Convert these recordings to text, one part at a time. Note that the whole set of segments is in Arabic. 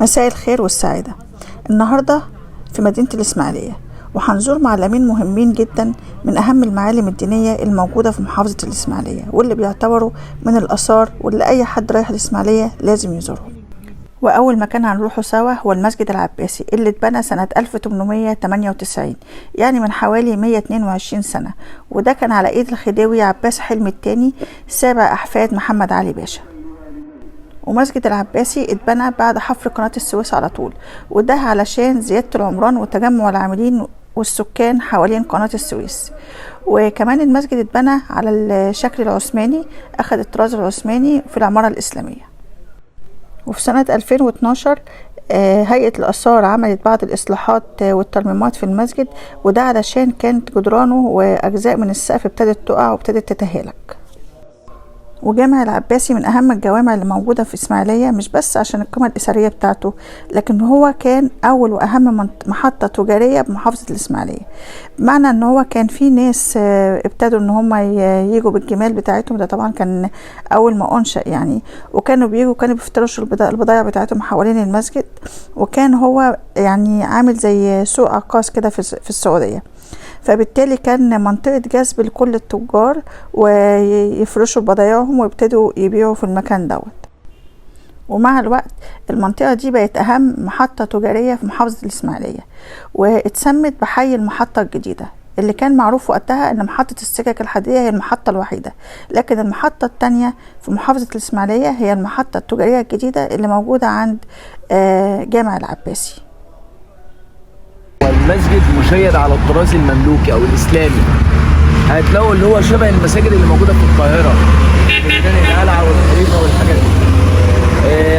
مساء الخير والسعادة. النهاردة في مدينة الإسماعيلية، وهنزور معلمين مهمين جدا من أهم المعالم الدينية الموجودة في محافظة الإسماعيلية، واللي بيعتبروا من الآثار واللي أي حد رايح الإسماعيلية لازم يزوره. وأول مكان هنروحه سوا هو المسجد العباسي اللي اتبنى سنة 1898، يعني من حوالي 122 سنة، وده كان على إيد الخديوي عباس حلمي الثاني سابع أحفاد محمد علي باشا. ومسجد العباسي اتبنى بعد حفر قناة السويس على طول، وده علشان زيادة العمران وتجمع العاملين والسكان حوالين قناة السويس. وكمان المسجد اتبنى على الشكل العثماني، أخذ الطراز العثماني في العمارة الإسلامية. وفي سنة 2012 هيئة الآثار عملت بعض الإصلاحات والترميمات في المسجد، وده علشان كانت جدرانه وأجزاء من السقف ابتدت تقع وابتدت تتهالك. وجامع العباسي من أهم الجوامع اللي موجودة في إسماعيلية، مش بس عشان القيمة الأثرية بتاعته، لكن هو كان أول وأهم محطة تجارية بمحافظة الإسماعيلية، بمعنى أن هو كان في ناس ابتدوا أن هم ييجوا بالجمال بتاعتهم. ده طبعا كان أول ما أنشأ يعني، وكانوا بيجوا كانوا بيفترشوا البضائع بتاعتهم حوالين المسجد، وكان هو يعني عامل زي سوق عكاظ كده في السعودية. فبالتالي كان منطقة جذب لكل التجار، ويفرشوا بضايعهم ويبتدوا يبيعوا في المكان دوت. ومع الوقت المنطقة دي بقت أهم محطة تجارية في محافظة الإسماعيلية، واتسمت بحي المحطة الجديدة، اللي كان معروف وقتها أن محطة السكك الحديدية هي المحطة الوحيدة، لكن المحطة التانية في محافظة الإسماعيلية هي المحطة التجارية الجديدة اللي موجودة عند جامع العباسي. المسجد مشيد على الطراز المملوكي او الاسلامي، هتلاقوا اللي هو شبه المساجد اللي موجوده في القاهره، ميدان القلعه والخليفه والحاجات دي،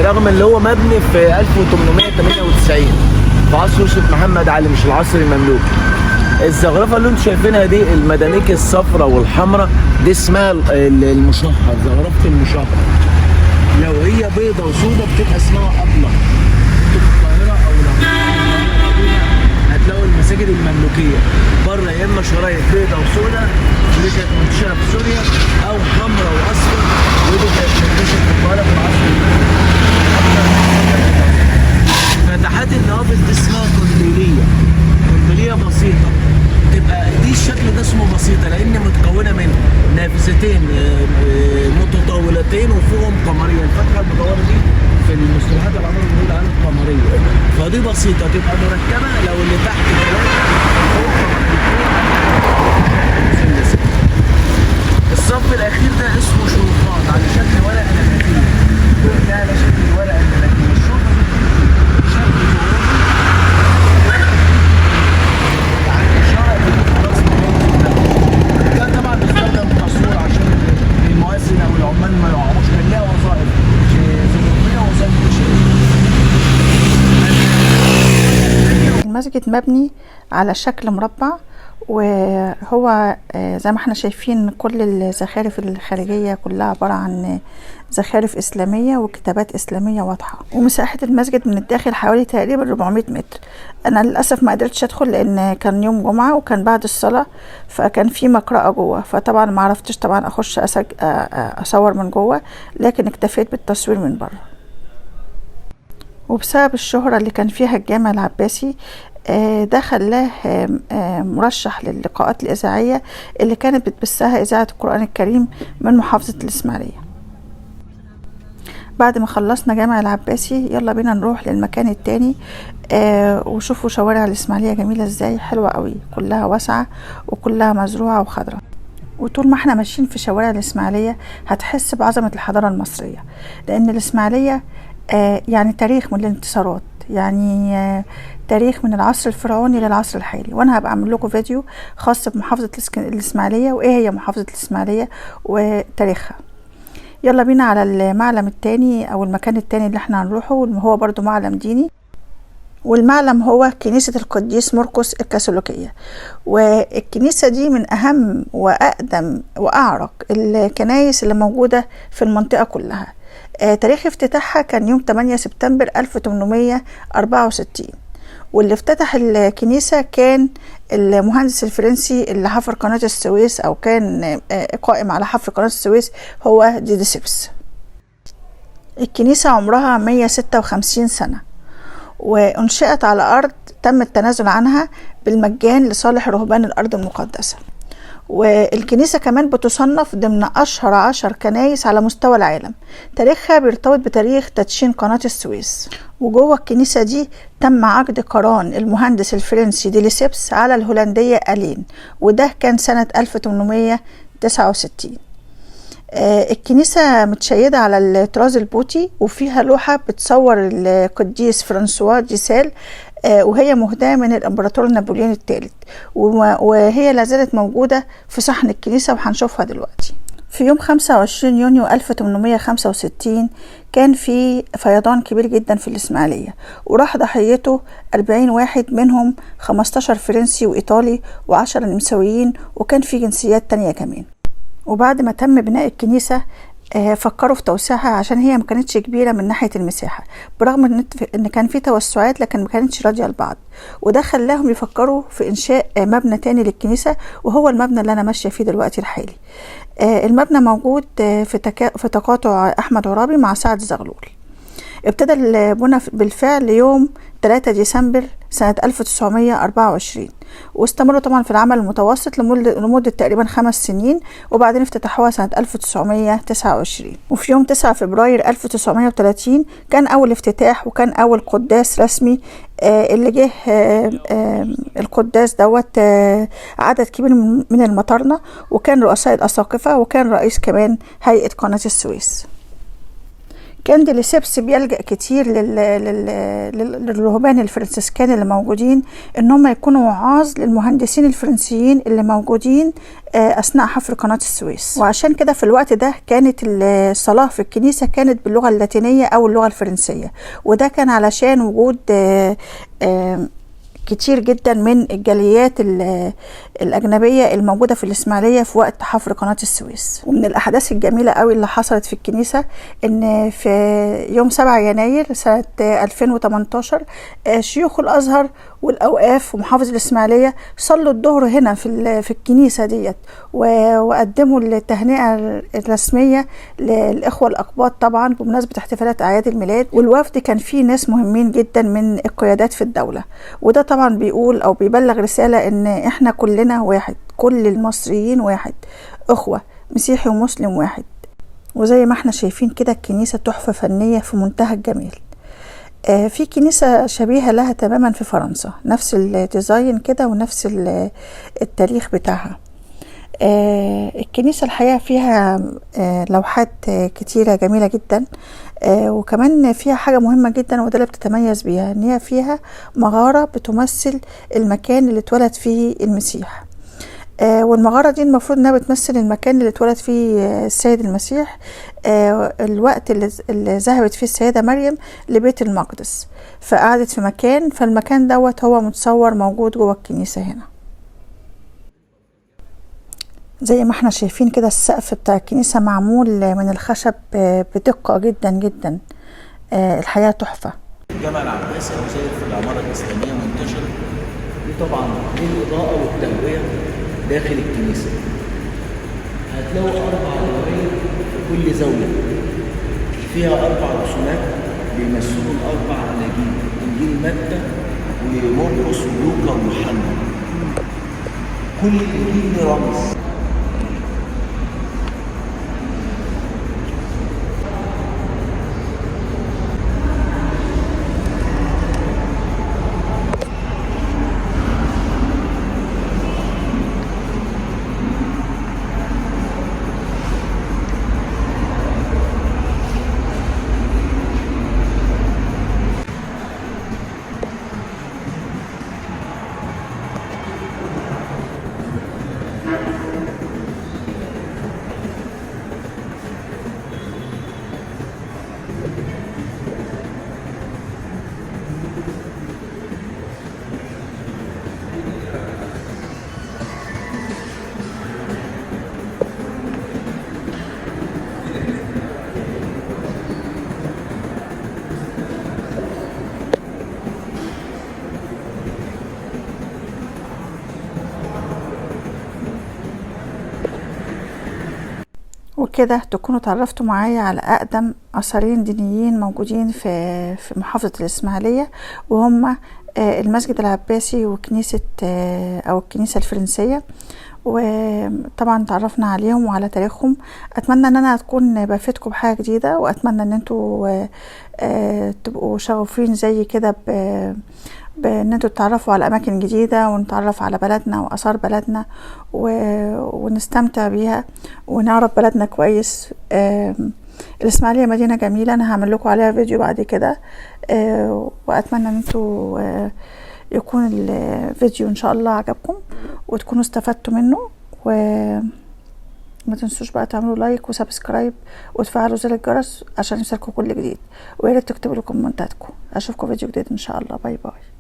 رغم اللي هو مبني في 1898 في عصر يوسف محمد علي، مش العصر المملوكي. الزخرفه اللي انتم شايفينها دي، المدانيك الصفراء والحمراء، دي اسمها المشهر، زخرفه المشهر. لو هي بيضه وسودة بتبقى اسمها ابلة. هتلاقوا المساجد المملوكيه بره يا اما شرايط بيضاء وسوداء، ودي كانت منتشره في سوريا، او حمراء واصفر، ودي كانت منتشره في القاهره في العصر المملوكي. فتحات النوافذ دي اسمها قنديليه بسيطه، تبقى دي الشكل ده اسمه بسيطه لان متكونه من نافذتين متطاولتين وفوقهم قمريه. الفتحه المدوره دي في المصطلحات العربيه بنقول عليها قمريه، فدي بسيطه تبقى مركبه. لو اللي تحت ثلاثه فوق مثلث. الصف الاخير ده اسمه شرفات على شكل ورق نباتيه، ده على شكل ورق النباتيه. الشرفه دي شكل يعني اشاره للراس ده طبعا بيستخدم كسور عشان المؤذن او العمال ما يقعوش، كان لها وظائف زخرفيه ووظائف تشغيل. المسجد مبني على شكل مربع، وهو زي ما احنا شايفين كل الزخارف الخارجية كلها عبارة عن زخارف إسلامية وكتابات إسلامية واضحة. ومساحة المسجد من الداخل حوالي تقريبا 400 متر. أنا للأسف ما قدرتش أدخل لأن كان يوم جمعة وكان بعد الصلاة، فكان في مقرأة جوه، فطبعا ما عرفتش طبعا أخش أصور من جوه، لكن اكتفيت بالتصوير من بره. وبسبب الشهرة اللي كان فيها الجامع العباسي ده خلاه مرشح للقاءات الإذاعية اللي كانت بتبثها إذاعة القرآن الكريم من محافظة الإسماعيلية. بعد ما خلصنا جامع العباسي، يلا بينا نروح للمكان التاني وشوفوا شوارع الإسماعيلية جميلة ازاي، حلوة قوي، كلها واسعة وكلها مزروعة وخضرة. وطول ما احنا ماشيين في شوارع الإسماعيلية هتحس بعظمة الحضارة المصرية، لأن الإسماعيلية يعني تاريخ من الانتصارات، يعني تاريخ من العصر الفرعوني للعصر الحالي. وانا هبقى اعمل لكم فيديو خاص بمحافظة الإسماعيلية وايه هي محافظة الإسماعيلية وتاريخها. يلا بينا على المعلم التاني او المكان التاني اللي احنا هنروحه، هو برضو معلم ديني، والمعلم هو كنيسة القديس مرقس الكاثوليكية. والكنيسة دي من أهم وأقدم وأعرق الكنائس اللي موجودة في المنطقة كلها. تاريخ افتتاحها كان يوم 8 سبتمبر 1864، واللي افتتح الكنيسة كان المهندس الفرنسي اللي حفر قناة السويس، أو كان قائم على حفر قناة السويس، هو ديديسيبس. الكنيسة عمرها 156 سنة، وأنشئت على أرض تم التنازل عنها بالمجان لصالح رهبان الأرض المقدسة. والكنيسة كمان بتصنف ضمن أشهر 10 كنايس على مستوى العالم. تاريخها بيرتبط بتاريخ تدشين قناة السويس. وجوه الكنيسة دي تم عقد قران المهندس الفرنسي دي ليسيبس على الهولندية ألين، وده كان سنة 1869. الكنيسة متشيدة على الطراز البوطي، وفيها لوحة بتصور القديس فرانسوا دي سال، وهي مهداة من الإمبراطور نابليون الثالث، وهي لازالت موجودة في صحن الكنيسة وهنشوفها دلوقتي. في يوم 25 يونيو 1865 كان في فيضان كبير جدا في الإسماعيلية، وراح ضحيته 40 واحد، منهم 15 فرنسي وإيطالي و10 نمساويين، وكان في جنسيات تانية كمان. وبعد ما تم بناء الكنيسة فكروا في توسيعها عشان هي ما كانتش كبيرة من ناحية المساحة، برغم ان كان في توسعات لكن ما كانتش راضية لبعض، وده خلاهم يفكروا في انشاء مبنى تاني للكنيسة، وهو المبنى اللي انا ماشية فيه دلوقتي الحالي. المبنى موجود في تقاطع احمد عرابي مع سعد زغلول. ابتدى البناء بالفعل يوم 3 ديسمبر سنة 1924، واستمروا طبعا في العمل المتوسط لمدة تقريبا 5 سنين، وبعدين افتتحوها سنة 1929. وفي يوم 9 فبراير 1930 كان أول افتتاح، وكان أول قداس رسمي اللي جه القداس دوت عدد كبير من المطارنة، وكان رؤساء الأساقفة، وكان رئيس كمان هيئة قناة السويس. كان دي ليسيبس بيلجأ كتير للرهبان الفرنسيسكان اللي موجودين ان هم يكونوا وعاظ للمهندسين الفرنسيين اللي موجودين اثناء حفر قناة السويس. وعشان كده في الوقت ده كانت الصلاة في الكنيسة كانت باللغة اللاتينية او اللغة الفرنسية، وده كان علشان وجود كتير جدا من الجاليات الأجنبية الموجودة في الإسماعيلية في وقت حفر قناة السويس. ومن الأحداث الجميلة قوي اللي حصلت في الكنيسة إن في يوم 7 يناير سنة 2018 شيوخ الأزهر والأوقاف ومحافظ الإسماعيلية صلوا الظهر هنا في الكنيسة ديت، وقدموا التهنئة الرسمية للإخوة الأقباط طبعا بمناسبة احتفالات أعياد الميلاد. والوفد كان فيه ناس مهمين جدا من القيادات في الدولة، وده طبعا بيقول أو بيبلغ رسالة إن إحنا كلنا واحد، كل المصريين واحد، أخوة، مسيحي ومسلم واحد. وزي ما احنا شايفين كده الكنيسة تحفة فنية في منتهى الجمال. في كنيسة شبيهة لها تماما في فرنسا، نفس الديزاين كده ونفس التاريخ بتاعها. الكنيسة الحقيقة فيها لوحات كتيرة جميلة جدا، وكمان فيها حاجة مهمة جدا وده اللي بتتميز بيها، ان هي فيها مغارة بتمثل المكان اللي اتولد فيه المسيح. والمغارة دي المفروض انها بتمثل المكان اللي اتولد فيه السيد المسيح، الوقت اللي ذهبت فيه السيدة مريم لبيت المقدس، فقعدت في مكان، فالمكان دوت هو متصور موجود جوه الكنيسة هنا. زي ما احنا شايفين كده السقف بتاع الكنيسة معمول من الخشب بدقة جدا جدا، الحقيقة تحفة. الجامع العباسي أو زي في العمارة الإسلامية منتشرة دي طبعا للإضاءة والتهوية داخل الكنيسة. هتلاقوا 4 دوائر في كل زاوية فيها 4 رسومات بيمثلوا ال4 أناجيل، إنجيل متى ومرقس ولوقا ويوحنا. كل إنجيل له رمز. وبكده تكونوا تعرفتوا معايا على أقدم أثرين دينيين موجودين في محافظة الإسماعيلية، وهم المسجد العباسي وكنيسة أو الكنيسة الفرنسية. وطبعا تعرفنا عليهم وعلى تاريخهم. أتمنى أن أنا أكون بفيدكم بحاجة جديدة، وأتمنى أن انتوا تبقوا شغوفين زي كده بان انتوا تتعرفوا على اماكن جديده، ونتعرف على بلدنا واثار بلدنا ونستمتع بيها ونعرف بلدنا كويس. الاسماعيليه مدينه جميله، انا هعمل لكم عليها فيديو بعد كده، واتمنى ان انتوا يكون الفيديو ان شاء الله عجبكم وتكونوا استفدتوا منه. وما تنسوش بقى تعملوا لايك وسبسكرايب وتفعلوا زر الجرس عشان يوصلكم كل جديد، ويا ريت تكتبوا لي كومنتاتكم. اشوفكم فيديو جديد ان شاء الله. باي باي.